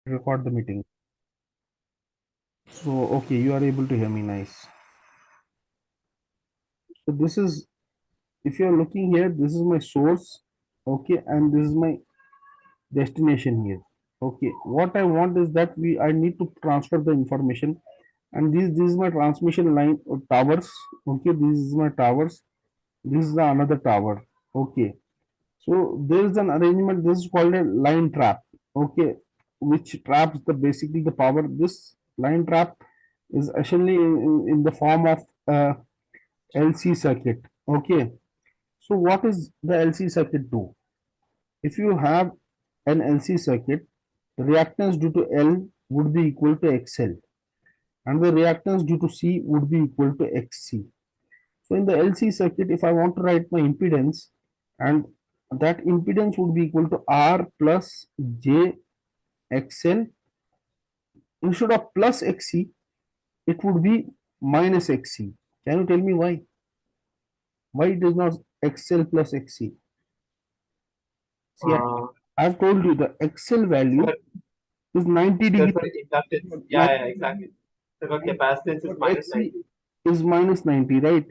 record the meeting. So, okay, you are able to hear me. Nice. So this is, if you are looking here, this is my source. Okay, and this is my destination here. Okay, what I want is that I need to transfer the information, and this is my transmission line or towers. Okay, this is my towers. This is the another tower. Okay, so there is an arrangement. This is called a line trap. Okay, which traps the basically the power. This line trap is actually in the form of LC circuit. Okay, so what is the LC circuit do? If you have an LC circuit, the reactance due to L would be equal to XL, and the reactance due to C would be equal to XC. So in the LC circuit, if I want to write my impedance, and that impedance would be equal to R plus J XL, instead of plus XC, it would be minus XC. Can you tell me why? Why it is not XL plus XC? See, Uh, I've told you the XL value sir, is 90 sir, degree. for inductance. Yeah, exactly. So for capacitance is But minus XC 90. is minus 90, right?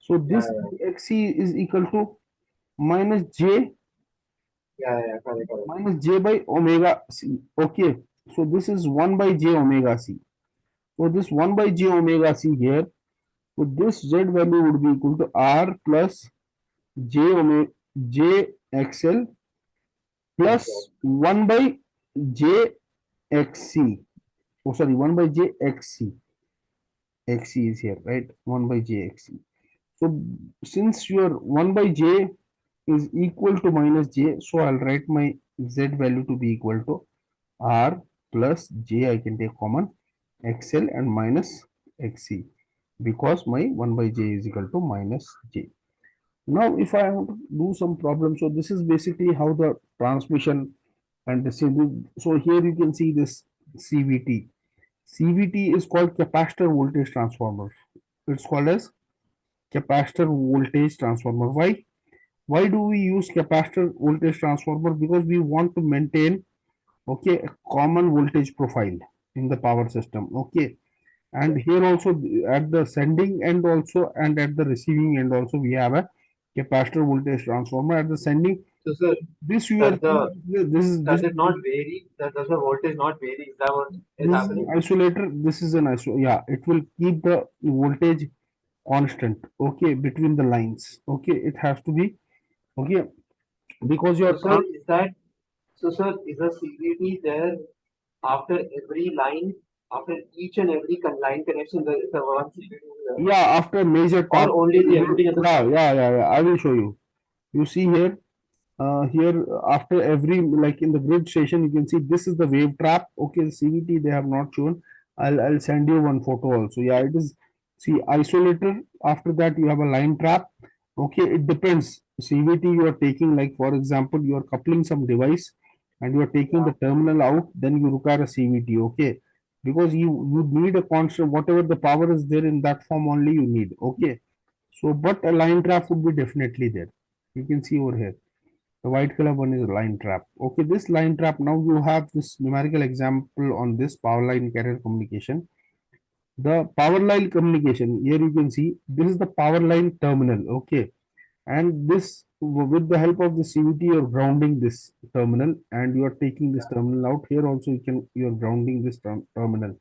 So Yeah, this yeah, XC is equal to minus J yeah, correct, correct. by omega C. Okay, so this is 1 by J omega C. So this 1 by J omega C here, so this Z value would be equal to R plus J omega J XL plus Okay. 1 by J XC. Oh, sorry, 1 by J XC. XC is here, right? 1 by J XC. So since your 1 by J is equal to minus J, so I'll write my Z value to be equal to R plus J, I can take common, XL and minus XC, because my 1 by J is equal to minus J. Now if I want to do some problem, so this is basically how the transmission and the so here you can see this CVT. CVT is called capacitor voltage transformer. It's called as capacitor voltage transformer. Why? Why do we use capacitor voltage transformer? Because we want to maintain, okay, a common voltage profile in the power system. Okay, and here also at the sending end also and at the receiving end also we have a capacitor voltage transformer. At the sending, So, sir, this you are does seeing, the this does it not vary? Does the voltage not vary? Is that what is this is an happening? isolator. This is an yeah, it will keep the voltage constant, okay, between the lines. Okay, it has to be, okay, because your So, sir, is the CVT there after every line, after each and every line connection, there is a one CVT there, yeah, after major or top, only the everything at the yeah, start? I will show you. You see here, here after every, like in the grid station, you can see this is the wave trap. Okay, the CVT they have not shown. I'll send you one photo also. Yeah, it is, see, isolator. After that you have a line trap. Okay, it depends. CVT you are taking, like for example you are coupling some device and you are taking Yeah. the terminal out, then you require a CVT. Okay, because you need a constant, whatever the power is there in that form only you need. Okay, so but a line trap would be definitely there. You can see over here. The white color one is line trap. Okay, this line trap, now you have this numerical example on this power line carrier communication. The power line communication, here you can see this is the power line terminal. Okay, and this, with the help of the CVT, you're grounding this terminal and you are taking this terminal out. Here also you're grounding this terminal.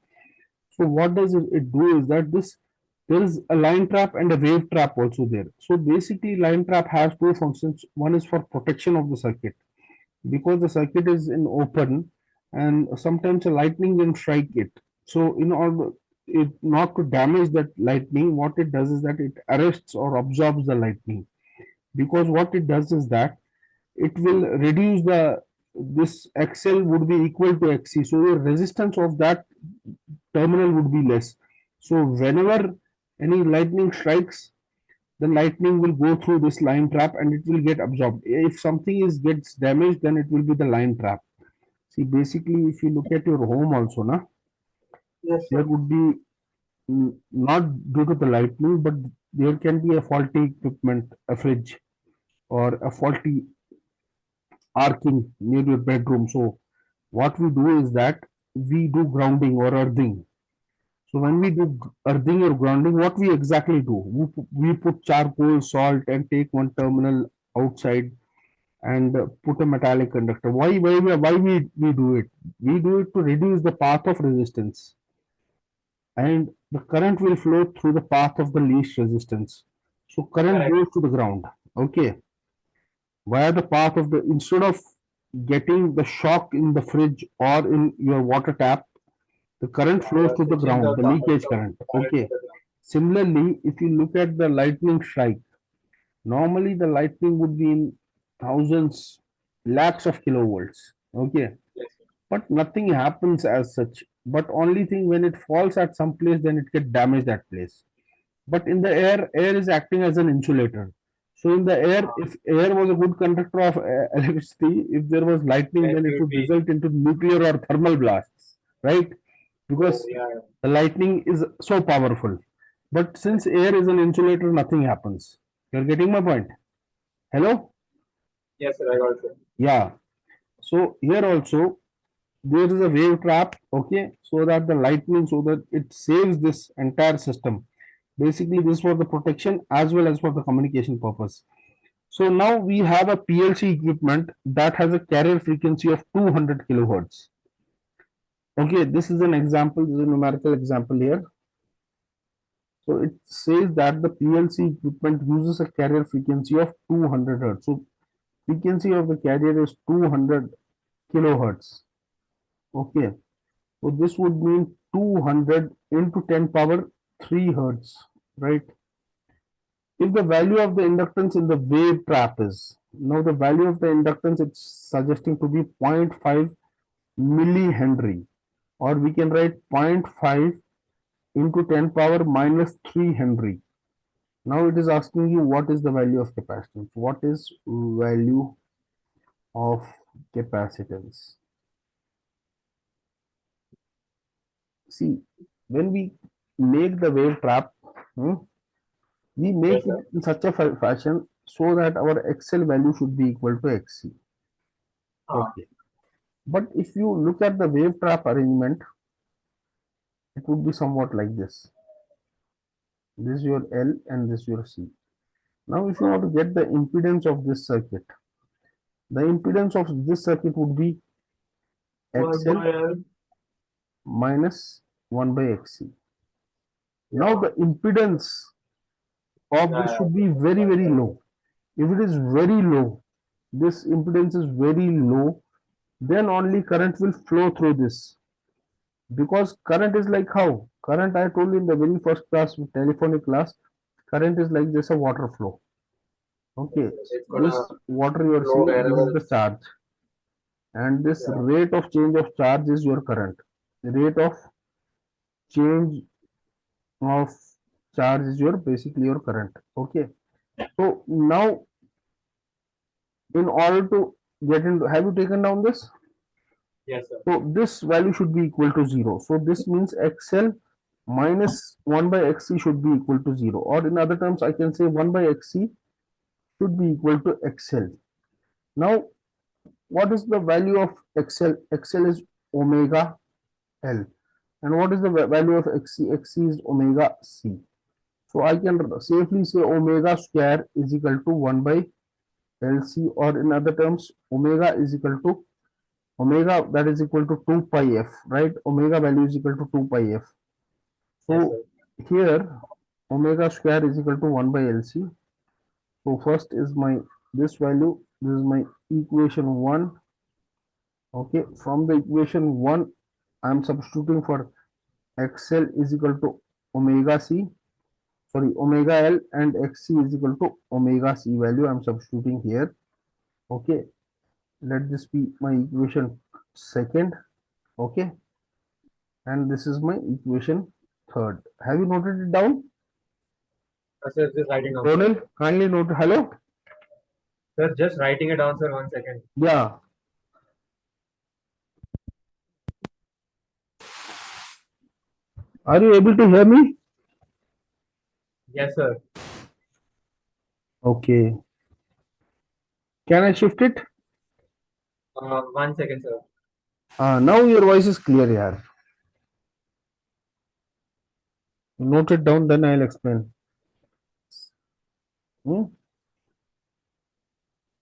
So what does it do is that this, there is a line trap and a wave trap also there. So basically line trap has two functions. One is for protection of the circuit, because the circuit is in open and sometimes a lightning can strike it. So in order it not to damage that lightning, what it does is that it arrests or absorbs the lightning, because what it does is that it will reduce the, this XL would be equal to XC, so the resistance of that terminal would be less. So whenever any lightning strikes, the lightning will go through this line trap and it will get absorbed. If something is gets damaged, then it will be the line trap. See, basically, if you look at your home also, na, Yes, there sir. would be, not due to the lightning, but there can be a faulty equipment, a fridge, or a faulty arcing near your bedroom. So what we do is that we do grounding or earthing. So when we do earthing or grounding, what we exactly do? We put charcoal, salt, and take one terminal outside and put a metallic conductor. Why we do it? We do it to reduce the path of resistance, and the current will flow through the path of the least resistance. So current Correct. goes to the ground. Okay, via the path of the, instead of getting the shock in the fridge or in your water tap, the current Yeah, flows you're to the switching ground, the leakage current. the current to Okay. the ground. Similarly, if you look at the lightning strike, normally the lightning would be in thousands, lakhs of kilovolts. Okay. Yes, sir. But nothing happens as such. But only thing, when it falls at some place, then it get damaged that place. But in the air, air is acting as an insulator. So in the air, Uh, if air was a good conductor of electricity, if there was lightning, then then it it would would be. result into nuclear or thermal blasts, right? Oh, Because yeah. the lightning is so powerful. But since air is an insulator, nothing happens. You're getting my point? Hello? Yes, sir. I got it. Yeah. So here also there is a wave trap, okay, so that the lightning, so that it saves this entire system. Basically, this for the protection as well as for the communication purpose. So now we have a PLC equipment that has a carrier frequency of 200 kilohertz. Okay, this is an example, this is a numerical example here. So it says that the PLC equipment uses a carrier frequency of 200 hertz. So frequency of the carrier is 200 kilohertz. Okay, so this would mean 200 into 10 power 3 hertz, right? If the value of the inductance in the wave trap is, now the value of the inductance it's suggesting to be zero point 0.5 millihenry, or we can write zero point 0.5 into 10 power minus 3 henry. Now it is asking you what is the value of capacitance. What is value of capacitance? See, when we make the wave trap, hmm, we make Yes, it sir. in such a fashion so that our XL value should be equal to XC. Uh, Okay. But if you look at the wave trap arrangement, it would be somewhat like this. This is your L and this is your C. Now, if you want to get the impedance of this circuit, the impedance of this circuit would be one XL by L. minus 1 by XC. Now, Yeah. the impedance of Yeah, this yeah. should be very, very low. If it is very low, this impedance is very low, then only current will flow through this. Because current is like how? Current, I told you in the very first class, telephonic class, current is like this, a water flow. Yes, Okay, sir. It's gonna this water you are flow seeing, this wherever is the it's. charge, and this Yeah. rate of change of charge is your current. The rate of change of charge is your basically your current. Okay, so now in order to get into, have you taken down this? Yes, sir. So this value should be equal to 0. So this means XL minus 1 by XC should be equal to 0. Or in other terms, I can say 1 by XC should be equal to XL. Now, what is the value of XL? XL is omega L. And what is the value of XC? XC is omega C. So I can safely say omega square is equal to 1 by LC, or in other terms, omega is equal to omega, that is equal to 2 pi f, right? Omega value is equal to 2 pi f. Yes, So sir. here omega square is equal to 1 by LC. So first is my this value, this is my equation 1. Okay, from the equation 1, I am substituting for XL is equal to omega C, sorry, omega L, and XC is equal to omega C value I am substituting here. Okay, let this be my equation second. Okay, and this is my equation third. Have you noted it down? Sir, just writing down, sir. Ronald, kindly note. Hello? Sir, just writing it down, sir. 1 second. Yeah. Are you able to hear me? Yes, sir. Okay. Can I shift it? 1 second, sir. Now your voice is clear, yaar. Note it down, then I'll explain. Hmm?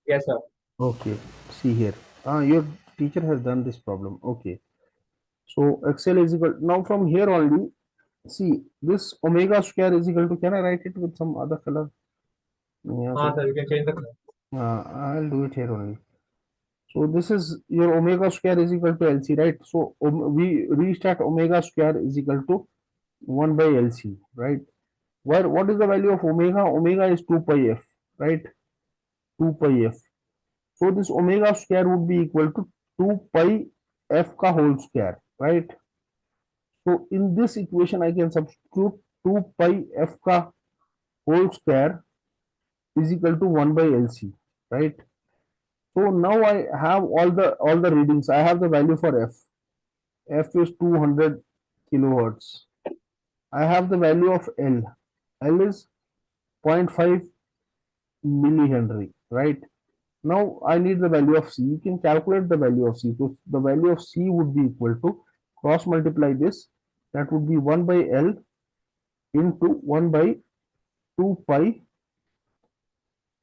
Yes, sir. Okay, see here. Your teacher has done this problem. Okay. So Excel is equal now from here only. See this omega square is equal to. Can I write it with some other color? Yeah, so Sir, you can change the color. I'll do it here only. So this is your omega square is equal to LC, right? So we reached at omega square is equal to 1 by LC, right? Where what is the value of omega? Omega is 2 pi f, right? 2 pi f. So this omega square would be equal to 2 pi f ka whole square, right? So in this equation, I can substitute 2 pi f ka whole square is equal to 1 by LC, right? So now I have all the readings. I have the value for f. F is 200 kilohertz. I have the value of L. L is 0.5 millihenry, right? Now I need the value of C. You can calculate the value of C. So the value of C would be equal to cross multiply this. That would be 1 by L into 1 by 2 pi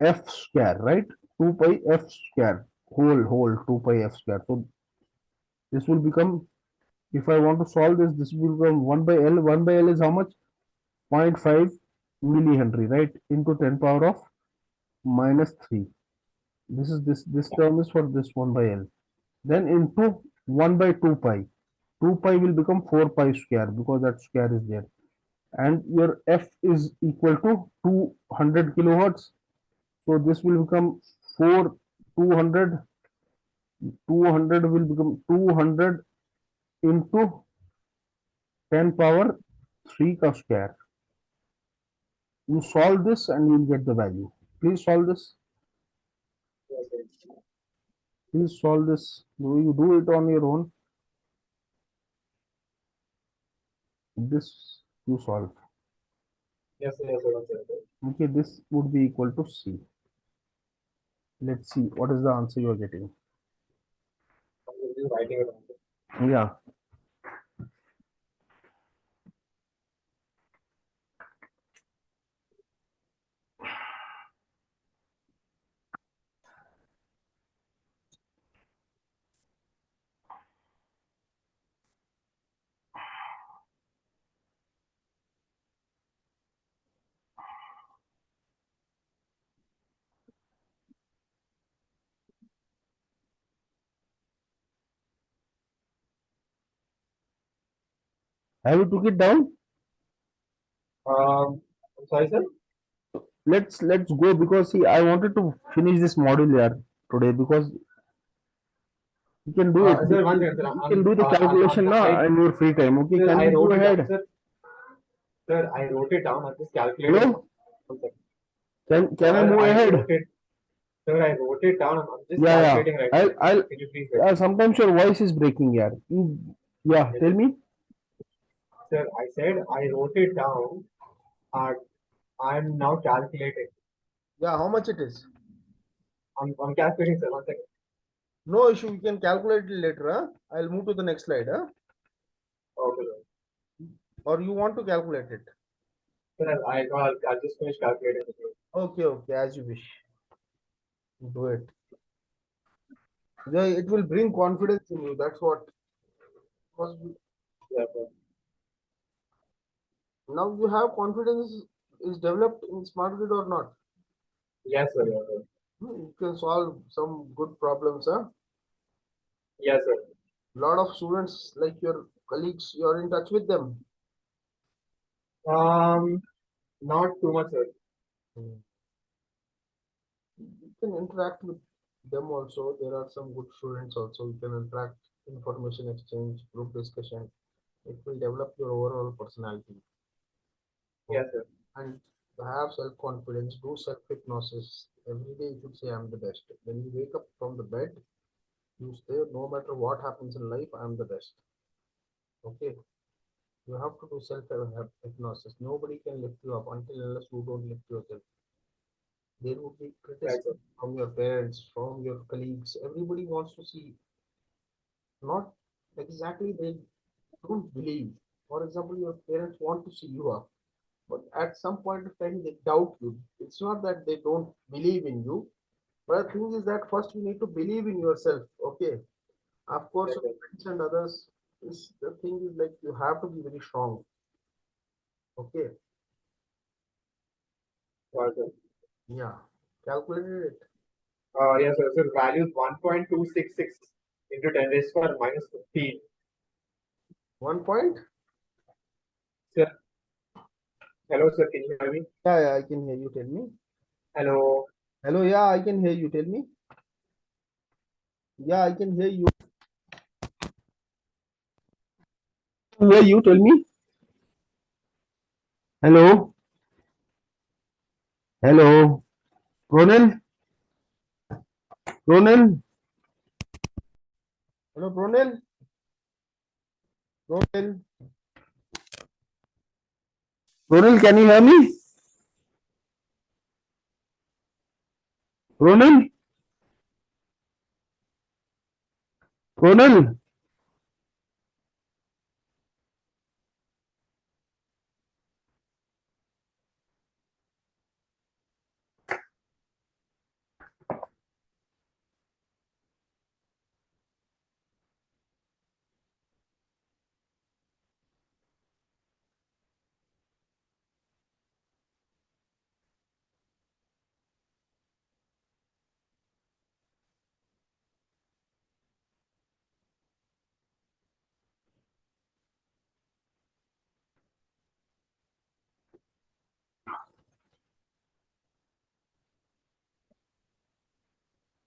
f square, right? 2 pi f square, whole 2 pi f square. So this will become, if I want to solve this, this will become 1 by L. 1 by L is how much? 0.5 millihenry, right? Into 10 power of minus 3. This term is for this 1 by L. Then into 1 by 2 pi. 2 pi will become 4 pi square because that square is there. And your F is equal to 200 kilohertz. So this will become 4 200 200 will become 200 into 10 power 3 ka square. You solve this and you'll get the value. Please solve this. Yes, sir. Please solve this. Do you do it on your own? This you solve. Yes, sir. Yes, sir. Yes, sir. Okay, this would be equal to C. Let's see what is the answer you are getting. I'm just writing it down. Yeah. Have you took it down? I'm sorry, sir. Let's go because see I wanted to finish this module here today because you can do it. Sir, one second, sir. You can do the I'm calculation now I, in your free time. Okay, sir, can I you go wrote it down, ahead? sir. Sir, I wrote it down. I'm just calculating. Hello? One second. Can I Sir, move I wrote ahead? it. Sir, I wrote it down. I'm just Yeah, yeah. calculating right now. I'll Can you please wait? sometimes your voice is breaking here. Yeah, Yes, tell sir. me. Sir, I said I wrote it down. Uh, I'm now calculating. Yeah, how much it is? I'm calculating, sir. One second. No issue, you can calculate it later, huh? I'll move to the next slide, huh? Okay, sir. Or you want to calculate it? Sir, I'll just finish calculating with you. Okay, okay, as you wish. Do it. Yeah, it will bring confidence in you. That's what. Yeah, sir. Now you have confidence is developed in smart grid or not? Yes, sir. Yes, sir. You can solve some good problems, huh? Yes, sir. Lot of students like your colleagues, you're in touch with them. Not too much, sir. You can interact with them also. There are some good students also. You can interact, information exchange, group discussion. It will develop your overall personality. Yes, sir. And have self-confidence, do self-hypnosis. Every day you should say, I'm the best. When you wake up from the bed, you say, no matter what happens in life, I'm the best. Okay. You have to do self-hypnosis. Nobody can lift you up until unless you don't lift yourself. There would be Right, criticism sir. from your parents, from your colleagues. Everybody wants to see Not exactly, they don't believe. For example, your parents want to see you up, but at some point of time they doubt you. It's not that they don't believe in you, but the thing is that first you need to believe in yourself. Okay, of course, Yes, your sir. friends and others. Is the thing is like you have to be very strong. Okay, Got it. yeah, calculated it. Yes, sir. So value is 1.266 into 10 raised to power minus 15. 1 point. Sir, hello, sir. Can you hear me? Yeah, yeah, I can hear you. Tell me. Hello. Hello, yeah, I can hear you. Tell me. Yeah, I can hear you. Hear you. Tell me. Hello, hello, Pronil, Pronil, hello, Pronil, Pronil, Pronil, can you hear me? Pronil, Pronil.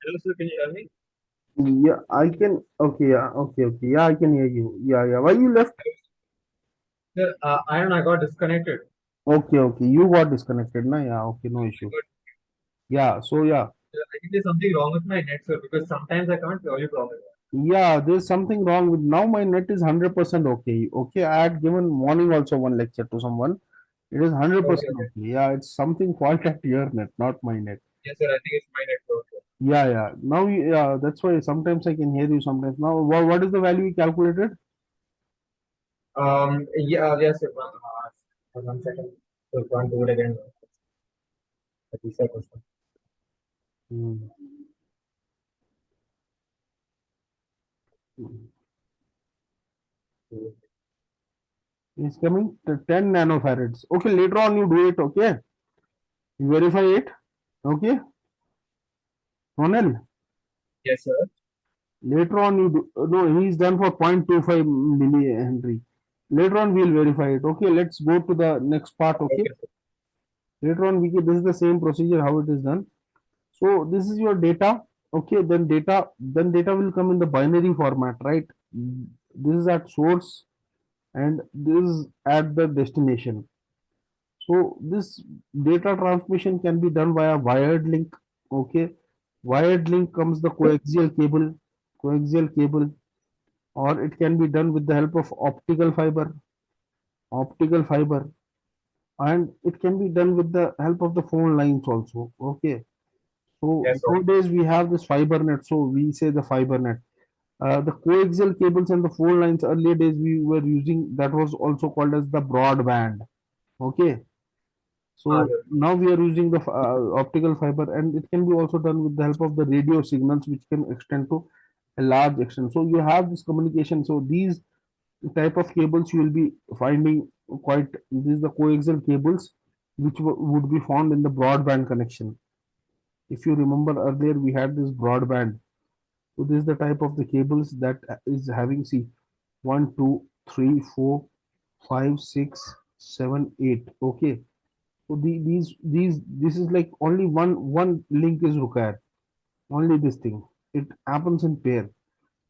Hello, sir. Can you hear me? Yeah, I can. Okay, yeah, okay, okay. Yeah, I can hear you. Yeah, yeah. Why you left? Sir, I don't know. I got disconnected. Okay, okay. You got disconnected, na? Yeah, okay, no issue. But Yeah, so yeah, I think there's something wrong with my net, sir, because sometimes I can't hear you properly. yeah. There's something wrong with now. My net is 100% okay. Okay, I had given morning also one lecture to someone. It is hundred Okay, percent okay. okay. Yeah, it's something fault at your net, not my net. Yes, sir. I think it's my network. Yeah, yeah. Now, yeah, that's why sometimes I can hear you, sometimes. Now, what is the value we calculated? Yeah, yes, sir. 1 second. So, can't do it again. The reset question. Hmm. It's coming to 10 nanofarads. Okay, later on you do it. Okay, you verify it. Okay, Ronel. Yes, sir. Later on you do. No, he's done for 0.25 millihenry. Later on we'll verify it. Okay, let's go to the next part. Okay, Okay, sir. later on this is the same procedure how it is done. So this is your data. Okay, then data will come in the binary format, right? This is at source and this is at the destination. So this data transmission can be done via wired link. Okay, wired link comes the coaxial cable, or it can be done with the help of optical fiber, and it can be done with the help of the phone lines also. Okay, so Yes, sir. nowadays we have this fiber net, so we say the fiber net. The coaxial cables and the phone lines earlier days we were using that was also called as the broadband. Okay, so Sir. now we are using the optical fiber, and it can be also done with the help of the radio signals, which can extend to a large extent. So you have this communication. So these type of cables you will be finding quite. These are the coaxial cables, which would be found in the broadband connection. If you remember earlier, we had this broadband. So this is the type of the cables that is having, see, one, two, three, four, five, six, seven, eight. Okay. So this is like only one link is required. Only this thing. It happens in pair.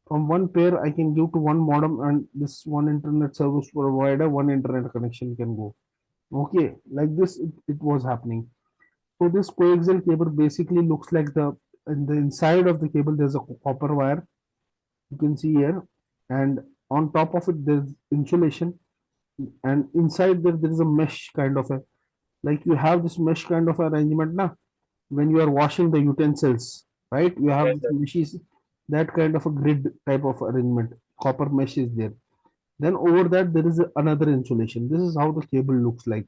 From one pair, I can give to one modem, and this one internet service provider, one internet connection can go. Okay, like this, it was happening. So this coaxial cable basically looks like the in the inside of the cable there's a copper wire. You can see here, and on top of it there's insulation, and inside there is a mesh kind of a, like you have this mesh kind of arrangement now when you are washing the utensils, right? You have Yes, this sir. meshes. that kind of a grid type of arrangement. Copper mesh is there. Then over that there is another insulation. This is how the cable looks like.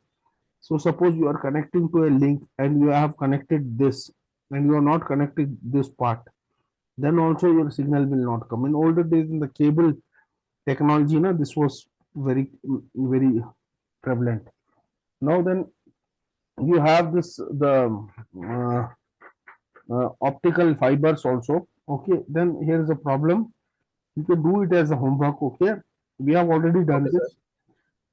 So suppose you are connecting to a link and you have connected this and you are not connected this part, then also your signal will not come. In older days in the cable technology, this was very prevalent. Now then you have this the uh, optical fibers also. Okay, then here is a problem. You can do it as a homework. Okay, we have already done Okay, sir. this.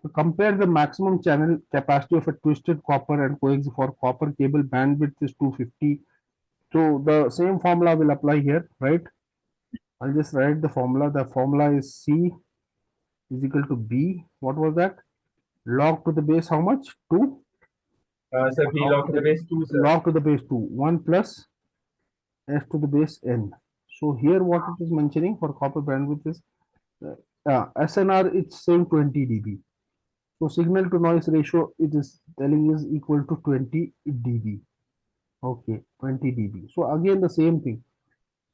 To compare the maximum channel capacity of a twisted copper and coax for copper cable bandwidth is 250. So the same formula will apply here, right? I'll just write the formula. The formula is C is equal to B. What was that? Log to the base how much? 2? Sir, B Log log to to the the base 2, sir. log to the base 2. 1 plus S to the base N. So here what it is mentioning for copper bandwidth is SNR it's saying 20 dB. So signal to noise ratio it is telling is equal to 20 dB. Okay, 20 dB. So again the same thing.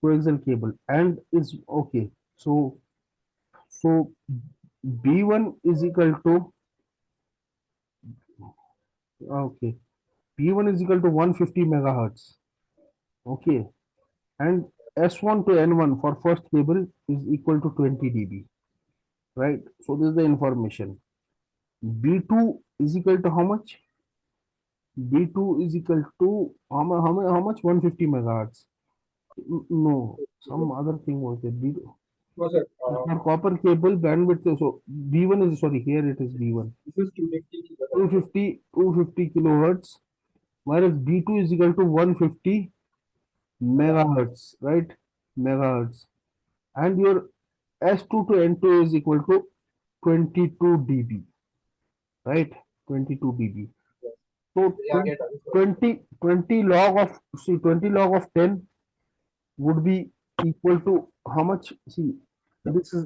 Coaxial cable and is okay. So B1 is equal to okay. B1 is equal to 150 megahertz. Okay, and S1 to N1 for first cable is equal to 20 dB. Right. So this is the information. B2 is equal to how much? B2 is equal to how much? 150 megahertz. No, some other thing was there. B2. No, sir. For copper cable bandwidth, so B1 is sorry, here it is B1. This is 250 kilohertz. 250 kilohertz, whereas B2 is equal to 150 megahertz, right? Megahertz. And your S2 to N2 is equal to 22 dB, right? 22 dB. Yes. So Yeah, get done, sir. 20 log of, see, 20 log of 10 would be equal to how much? See, this is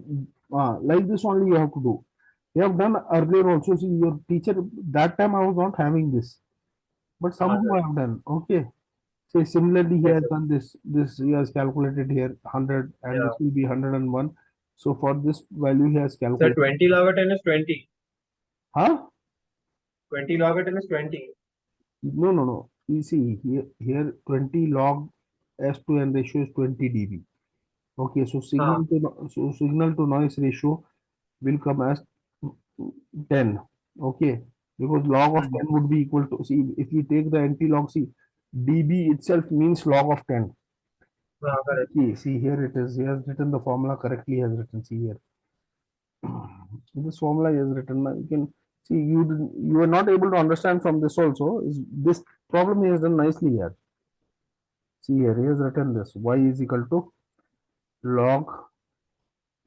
like this only you have to do. You have done earlier also. See, your teacher that time I was not having this, but somehow Sir. I have done. Okay. Say similarly he Yes, has sir. done this. This he has calculated here 100 and Yeah. this will be 101. So for this value he has Sir, calculated. 20 log of 10 is 20. Huh? 20 log of 10 is 20. No, no, no. You see here 20 log S to N ratio is 20 dB. Okay, so Huh. signal to noise ratio will come as 10. Okay, because log of 10 would be equal to, see, if you take the anti-log, see, dB itself means log of 10. Correct. See here it is. He has written the formula correctly. He has written. See here, this formula he has written. Now you can see you are not able to understand from this also. Is this problem he has done nicely here. See here, he has written this. Y is equal to log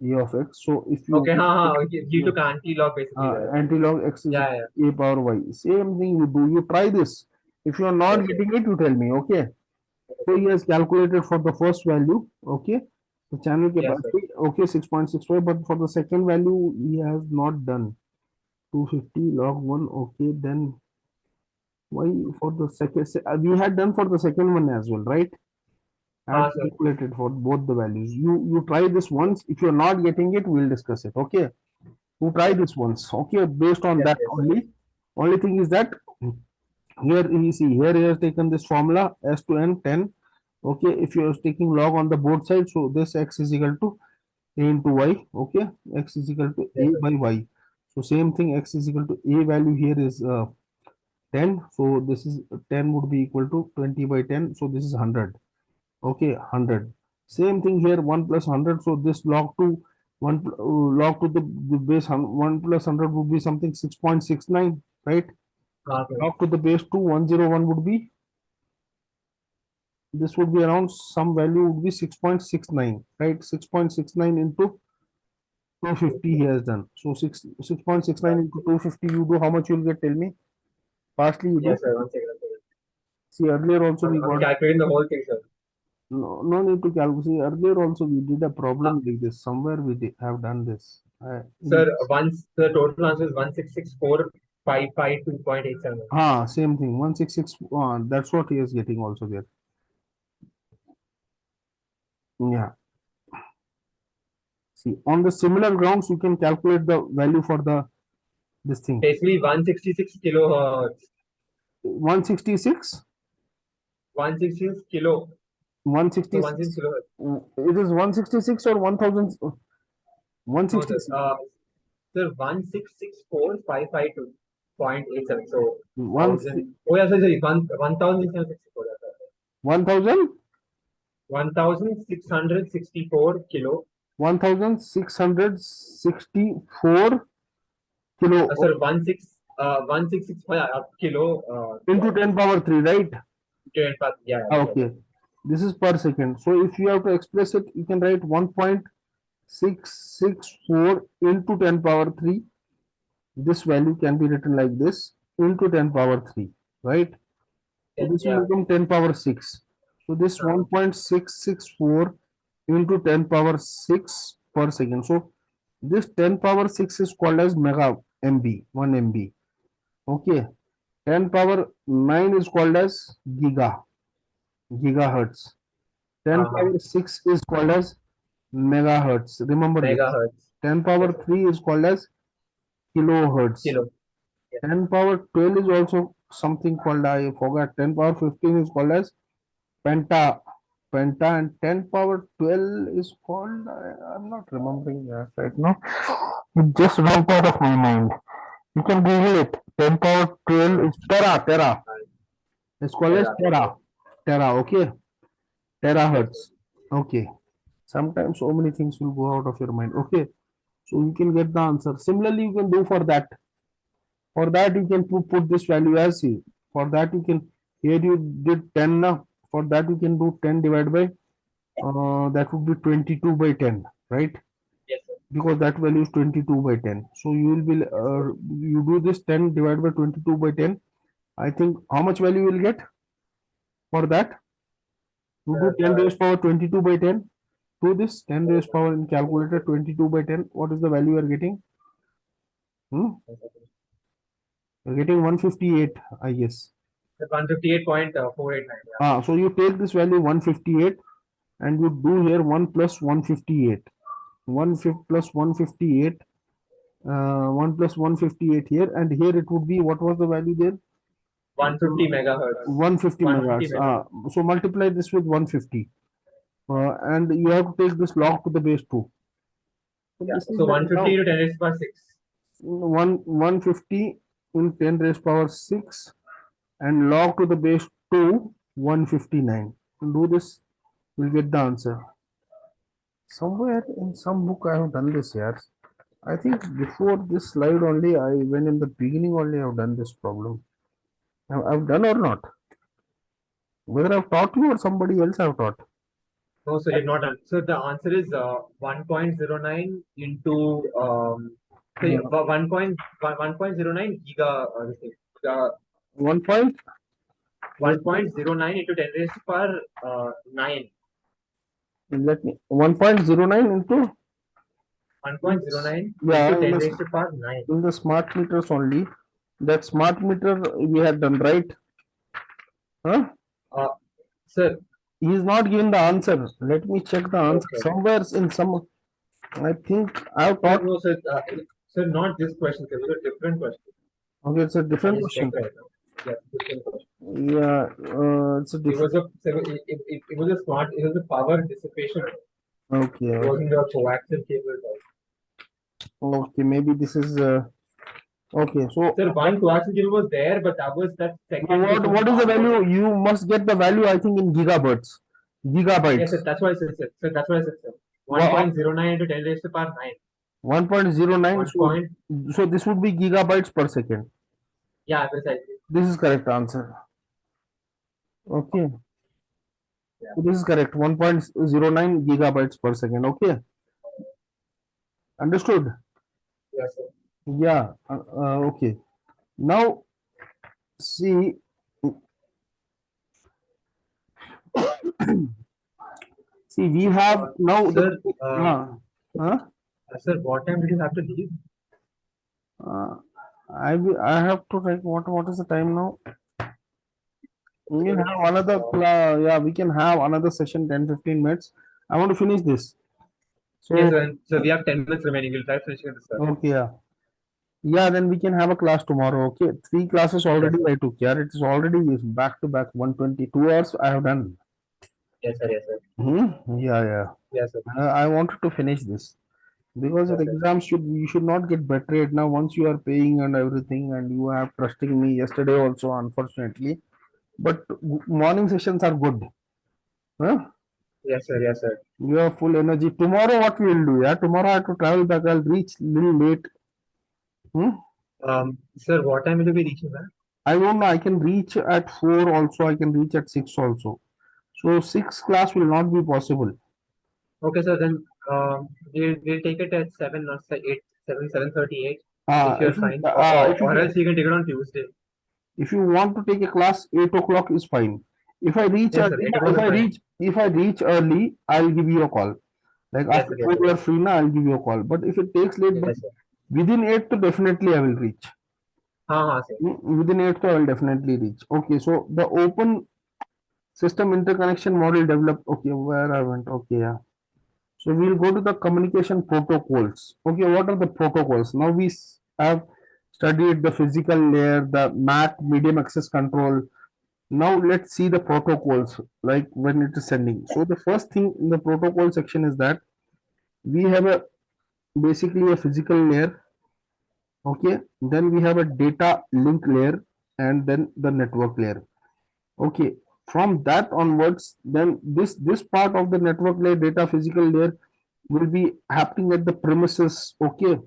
a of x. So if you Okay, okay. G to anti-log basically there. anti-log x is Yeah, yeah. a power y. Same thing you do. You try this. If you are not Yes, yes. getting it, you tell me. Okay. So he has calculated for the first value. Okay. The channel Yes, sir. capacity. Okay, 6.65. But for the second value, he has not done 250 log 1. Okay. Then why for the second? We had done for the second one as well, right? Had Sir. calculated for both the values. You try this once. If you're not getting it, we'll discuss it. Okay. You try Okay. this once. Okay. Based on Yes, that yes, sir. only. Only thing is that here you see here he has taken this formula S to N 10. Okay, if you are taking log on the both sides, so this x is equal to a into y. Okay, x is equal to Yes, a sir. by y. So same thing, x is equal to a value here is 10. So this is 10 would be equal to 20 by 10. So this is 100. Okay, 100. Same thing here, 1 plus 100. So this log to 1 log to the base 1 plus 100 would be something 6.69, right? Sir. Log to the base 2 101 would be, this would be around some value would be 6.69, right? 6.69 into 250 he has done. So 6.69 into 250 you do how much you'll get, tell me. Fastly you do. Yes, sir. One second, one second. See earlier also we I'm got, calculating the whole thing, sir. no need to calculate. See earlier also we did a Uh, problem like this. Somewhere we have done this. Sir, once the total answer is 1664552.87. Same thing. 166. That's what he is getting also there. Yeah. See, on the similar grounds, you can calculate the value for the this thing. Basically 166 kilohertz. 166? 166 kilo. So 166 166. kilohertz. It is 166 or 1000? No, sir. 166. Sir, 1664552.87. So One, 1000. Oh yeah, sorry. 1664. 1000? 1664 kilo. 1664 kilo Sir, 1665 kilo. into 10 power 3, right? Yeah. Okay. This is per second. So if you have to express it, you can write 1.664 into 10 power 3. This value can be written like this into 10 power 3, right? So this will Yeah. become 10 power 6. So this 1.664 into 10 power 6 per second. So this 10 power 6 is called as mega MB, 1 MB. Okay. 10 power 9 is called as gigahertz. 10 power 6 is called as megahertz. Remember this. Megahertz. 10 power 3 is called as kilohertz. Kilo. 10 power 12 is also something called, I forgot. 10 power 15 is called as penta. And 10 power 12 is called, I'm not remembering that right now. It just went out of my mind. You can Google it. 10 power 12 is tera. It's called as tera, okay? Terahertz. Okay. Sometimes so many things will go out of your mind. Okay. So you can get the answer. Similarly, you can do for that. For that, you can put this value as C. For that, you can, here you did 10 now. For that, you can do 10 divided by, that would be 22 by 10, right? Yes, sir. Because that value is 22 by 10. So you will be, you do this 10 divided by 22 by 10. I think how much value you will get for that? You do 10 raised power 22 by 10. Do this 10 raised power in calculator 22 by 10. What is the value you are getting? You're getting 158, I guess. 158.489. So you take this value 158 and you do here 1 plus 158. 1 plus 158. 1 plus 158 here, and here it would be, what was the value there? 150 megahertz. 150 megahertz. So multiply this with 150. And you have to take this log to the base 2. So 150 to 10 raised power 6. 150 in 10 raised power 6 and log to the base 2, 159. Do this, we'll get the answer. Somewhere in some book I have done this here. I think before this slide only, when in the beginning only I have done this problem. I've done or not? Whether I've taught you or somebody else I've taught? No, sir, you've not done. So the answer is 1.09 into 1.09 giga. 1 point? 1.09 into 10 raised to power 9. Let me 1.09 into 1.09 yeah, into 10 raised to power 9. In the smart meters only. That smart meter we had done, right? Huh? Sir, he is not given the answer. Let me check the answer. Okay. Somewhere in some, I think I have taught. no, sir, sir, not this question, sir. It was a different question. Okay, it's a different question. Right now. Yeah, different question. Yeah, it's a It different. was a smart. It was a power dissipation. Okay. It wasn't a coaxial cable. Okay, maybe this is. Okay, so. Sir, one coaxial cable was there, but that was that second. What is the value? You must get the value, I think, in gigabytes. Gigabytes. Yes, sir. That's why I said, sir. Sir, that's why I said, sir. 1.09 into 10 raised to power 9. 1.09. So this would be gigabytes per second. Yeah, precisely. This is correct answer. Okay. Yeah. So this is correct. 1.09 gigabytes per second. Okay. Understood? Yes, sir. Yeah. Okay. Now, see. See, we have now. Sir, Sir, what time did you have to leave? I have to write what is the time now? We can have another yeah, we can have another session 10-15 minutes. I want to finish this. So Yes, sir. So we have 10 minutes remaining. We'll try finishing this, sir. okay, yeah. Yeah, then we can have a class tomorrow. Okay, three classes Yes, already sir. I took. Yeah, it is already back to back 122 hours I have done. Yes, sir. Yes, sir. Yeah, yeah. Yes, sir. I wanted to finish this because the Yes, sir. exams should you should not get betrayed. Now once you are paying and everything, and you are trusting me yesterday also, unfortunately. But morning sessions are good. Huh? Yes, sir. Yes, sir. You have full energy. Tomorrow, what we will do? Yeah, tomorrow I have to travel back. I'll reach little late. Hmm? Sir, what time will you be reaching, man? I don't know. I can reach at 4 also. I can reach at 6 also. So 6 class will not be possible. Okay, sir. Then we'll take it at 7 or 8, 7, 7:38 if you're If you fine. Or, or, if or you else you can take it on Tuesday. if you want to take a class, 8 o'clock is fine. If I reach Yes, sir. early, 8 o'clock is fine. if I reach early, I'll give you a call. Like Yes, after sir. Yes, 12 sir. you are free now, I'll give you a call. But if it takes late, but Yes, sir. within 8 to definitely I will reach. हाँ, sir. Within 8 to I will definitely reach. Okay, so the open system interconnection model developed. Okay, where I went. Okay, yeah. So we'll go to the communication protocols. Okay, what are the protocols? Now we have studied the physical layer, the MAC, medium access control. Now let's see the protocols, like when it is sending. So the first thing in the protocol section is that we have a basically a physical layer. Okay, then we have a data link layer, and then the network layer. Okay, from that onwards, then this part of the network layer, data physical layer, will be happening at the premises. Okay,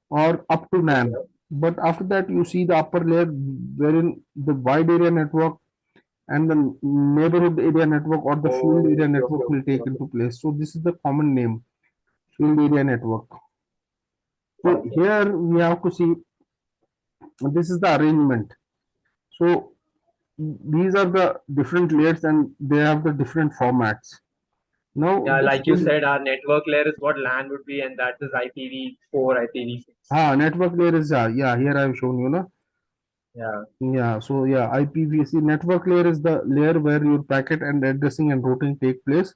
or up to Okay, NAN. sir. But after that, you see the upper layer wherein the wide area network and the neighborhood area network or the field area Okay, okay, network will okay, take okay. into place. So this is the common name, field area network. So Okay. here we have to see this is the arrangement. So these are the different layers and they have the different formats. Now Yeah, this like you said, our network layer is what LAN would be, and that is IPv4, IPv6. network layer is yeah, here I have shown you know. Yeah. Yeah, so yeah, IPv6 network layer is the layer where your packet and addressing and routing take place.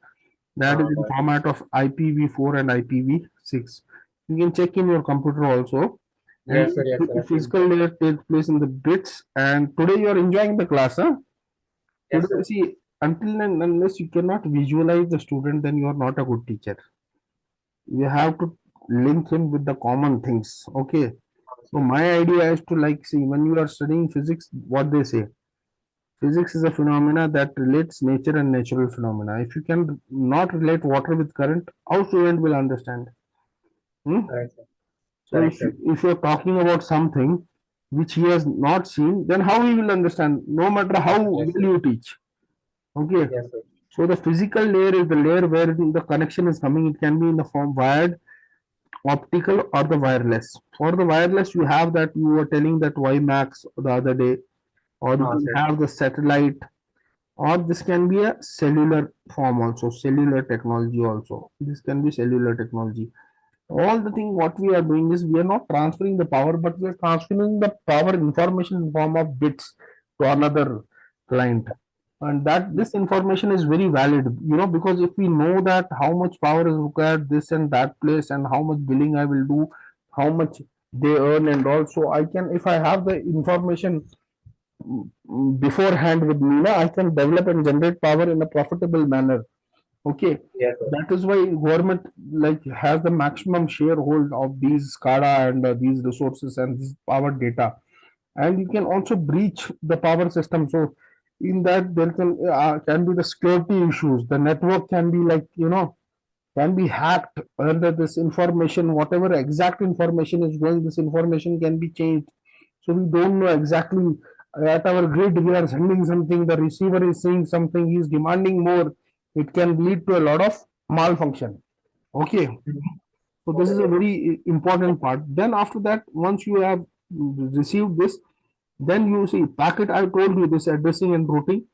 That is in Got it. format of IPv4 and IPv6. You can check in your computer also. And Yes, sir. Yes, sir. I've seen physical that. layer takes place in the bits. And today you are enjoying the class, huh? Yes, Today, sir. see, until and unless you cannot visualize the student, then you are not a good teacher. You have to link him with the common things. Okay. So my idea is to like see when you are studying physics, what they say. Physics is a phenomena that relates nature and natural phenomena. If you can not relate water with current, how student will understand? Hmm? Correct, sir. So Correct, sir. if you're talking about something which he has not seen, then how he will understand? No matter how Yes, well sir. you teach. Okay. Yes, sir. So the physical layer is the layer where the connection is coming. It can be in the form wired, optical, or the wireless. For the wireless, you have that you were telling that WiMAX the other day, or you can Sir. have the satellite, or this can be a cellular form also, cellular technology also. This can be cellular technology. All the thing what we are doing is we are not transferring the power, but we are transferring the power information in form of bits to another client. And that this information is very valid, because if we know that how much power is required this and that place and how much billing I will do, how much they earn, and also I can, if I have the information beforehand with me, I can develop and generate power in a profitable manner. Okay, Yes, sir. that is why government like has the maximum sharehold of these SCADA and these resources and this power data, and you can also breach the power system. So in that there can be the security issues. The network can be like can be hacked under this information. Whatever exact information is going, this information can be changed. So we don't know exactly at our grid we are sending something, the receiver is saying something, he is demanding more. It can lead to a lot of malfunction. Okay, so this Okay, is a sir. very important part. Then after that, once you have received this, then you see packet. I told you this addressing and routing.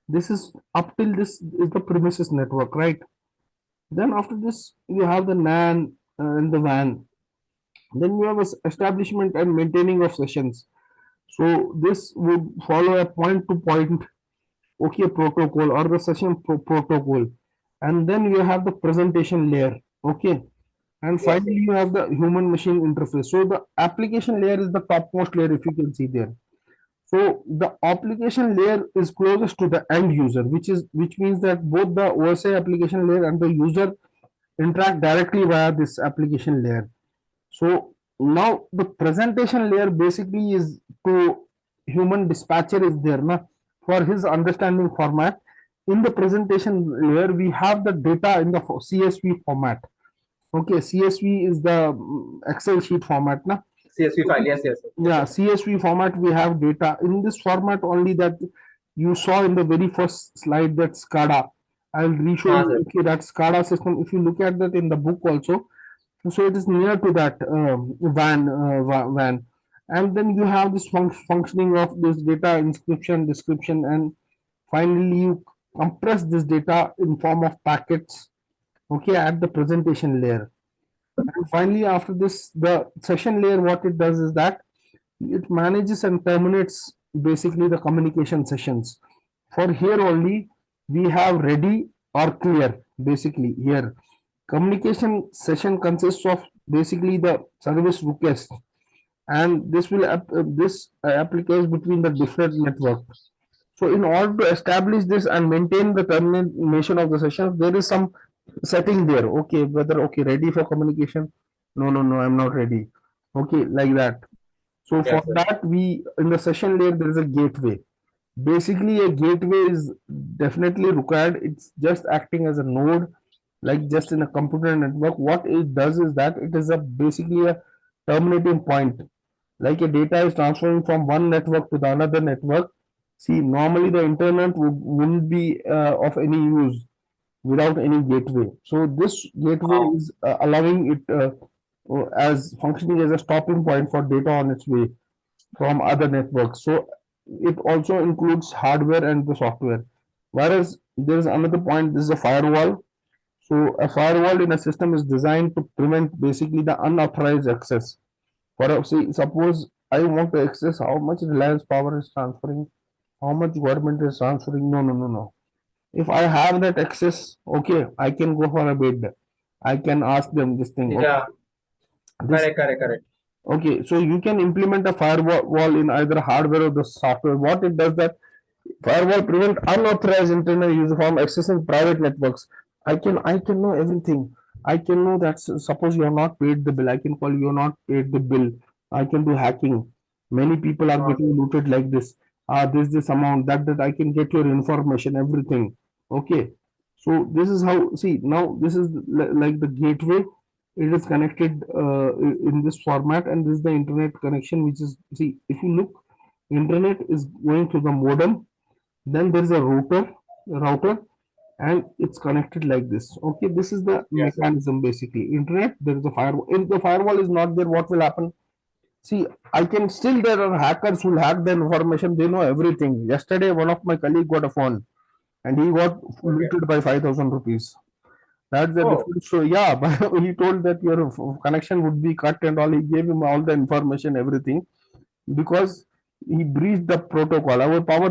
This is up till this is the premises network, right? Then after this, you have the NAN and the WAN. Then you have establishment and maintaining of sessions. So this would follow a point-to-point OK protocol or the session protocol, and then you have the presentation layer. Okay, And Yes, finally, sir. you have the human machine interface. So the application layer is the topmost layer, if you can see there. So the application layer is closest to the end user, which means that both the OSI application layer and the user interact directly via this application layer. So now the presentation layer basically is to human dispatcher is there na, for his understanding format. In the presentation layer, we have the data in the CSV format. Okay, CSV is the Excel sheet format na. CSV file. Yes, yes, sir. Yes, Yeah, sir. CSV format, we have data in this format only that you saw in the very first slide, that SCADA. I'll re-show हाँ you. sir. Okay, that SCADA system, if you look at that in the book also, so it is near to that van, and then you have this functioning of this data inscription, description, and finally you compress this data in form of packets, okay, at the presentation layer. And finally, after this, the session layer, what it does is that it manages and terminates basically the communication sessions. For here only, we have ready or clear. Basically, here communication session consists of basically the service request, and this will applies between the different networks. So in order to establish this and maintain the termination of the sessions, there is some setting there. Okay, whether okay ready for communication. No, no, no, I'm not ready. Okay, like that. So for Yes, sir. that, we in the session layer there is a gateway. Basically, a gateway is definitely required. It's just acting as a node, like just in a computer network. What it does is that it is a basically a terminating point. Like a data is transferring from one network to the another network. See, normally the internet wouldn't be of any use without any gateway. So this gateway हाँ. is allowing it as functioning as a stopping point for data on its way from other networks. So it also includes hardware and the software. Whereas there is another point, this is a firewall. So a firewall in a system is designed to prevent basically the unauthorized access. For say, suppose I want to access how much Reliance Power is transferring, how much government is transferring. No, no, no, no. If I have that access, okay, I can go for a bid. I can ask them this thing. Okay, Yeah. this Correct, correct, correct. okay. So you can implement a firewall in either hardware or the software. What it does that firewall prevent unauthorized internal user from accessing private networks. I can know everything. I can know that suppose you are not paid the bill. I can call you are not paid the bill. I can do hacking. Many people are हाँ getting sir. looted like this. This amount that I can get your information, everything. Okay. So this is how, see, now this is like the gateway. It is connected in this format, and this is the internet connection, which is, see, if you look, internet is going to the modem, then there is a router, and it's connected like this. Okay, this is the Yes, sir. mechanism basically. Internet, there is a firewall. If the firewall is not there, what will happen? See, I can still, there are hackers who hack the information. They know everything. Yesterday, one of my colleague got a phone, and he got Okay. looted by 5,000 rupees. That's the Oh. difference. So yeah, but he told that your connection would be cut and all. He gave him all the information, everything, because he breached the protocol. Our power